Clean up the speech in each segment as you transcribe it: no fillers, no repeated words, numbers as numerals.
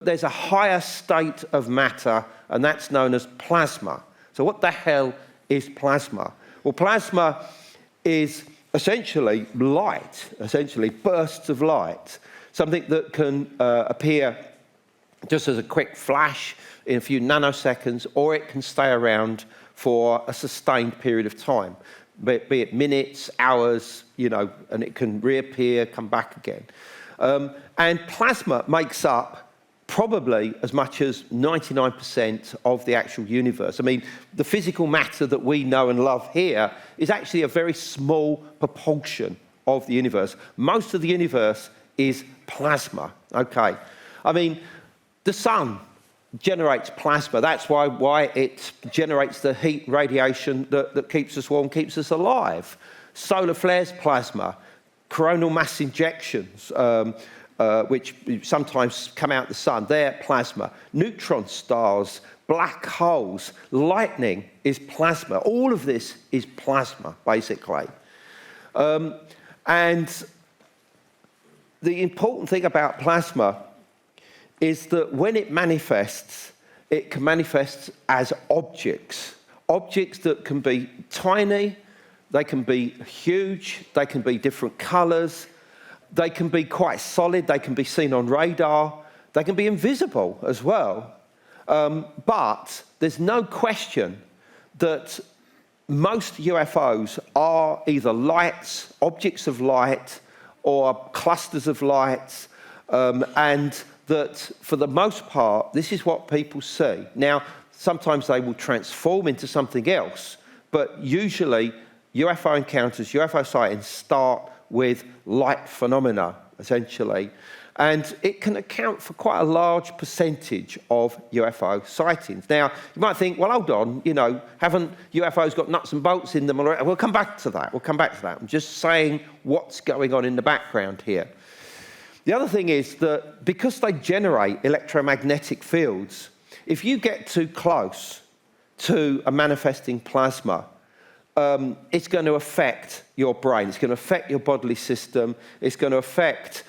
There's a higher state of matter, and that's known as plasma. So what the hell is plasma? Well, plasma is essentially light, essentially bursts of light, something that can appear just as a quick flash in a few nanoseconds, or it can stay around for a sustained period of time, be it minutes, hours, and it can reappear, come back again. And plasma makes up probably as much as 99% of the actual universe. I mean, the physical matter that we know and love here is actually a very small proportion of the universe. Most of the universe is plasma, okay? I mean, the sun generates plasma. That's why it generates the heat radiation that keeps us warm, keeps us alive. Solar flares, plasma. Coronal mass injections, which sometimes come out the sun, they're plasma. Neutron stars, black holes, lightning is plasma. All of this is plasma, basically. And the important thing about plasma is that when it manifests, it can manifest as objects. Objects that can be tiny, they can be huge, they can be different colours, they can be quite solid, they can be seen on radar, they can be invisible as well. But there's no question that most UFOs are either lights, objects of light, or clusters of lights, and that for the most part, this is what people see. Now, sometimes they will transform into something else, but usually UFO encounters, UFO sightings start with light phenomena, essentially. And it can account for quite a large percentage of UFO sightings. Now, you might think, well, hold on, haven't UFOs got nuts and bolts in them already? We'll come back to that. I'm just saying what's going on in the background here. The other thing is that because they generate electromagnetic fields, if you get too close to a manifesting plasma, it's going to affect your brain. It's going to affect your bodily system. It's going to affect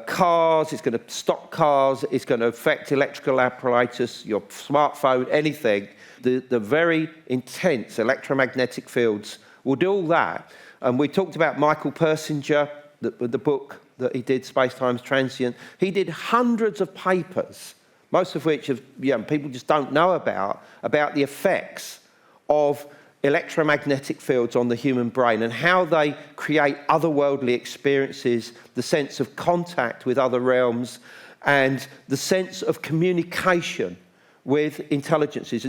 cars. It's going to stop cars. It's going to affect electrical apparatus, your smartphone, anything. The very intense electromagnetic fields will do all that. And we talked about Michael Persinger, the book that he did, Space-Time's Transient. He did hundreds of papers, most of which people just don't know about the effects of electromagnetic fields on the human brain and how they create otherworldly experiences, the sense of contact with other realms, and the sense of communication with intelligences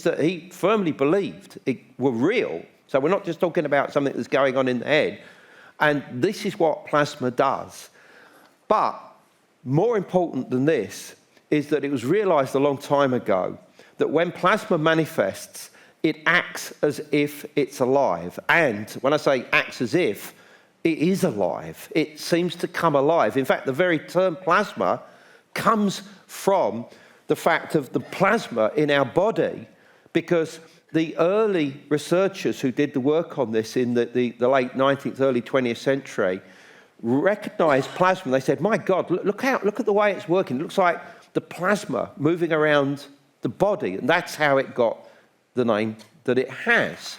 that he firmly believed were real. So we're not just talking about something that's going on in the head. And this is what plasma does. But more important than this is that it was realized a long time ago that when plasma manifests, it acts as if it's alive. And when I say acts as if, it is alive. It seems to come alive. In fact, the very term plasma comes from the fact of the plasma in our body, because the early researchers who did the work on this in the late 19th, early 20th century recognized plasma. They said, my God, look at the way it's working. It looks like the plasma moving around the body. And that's how it got the name that it has.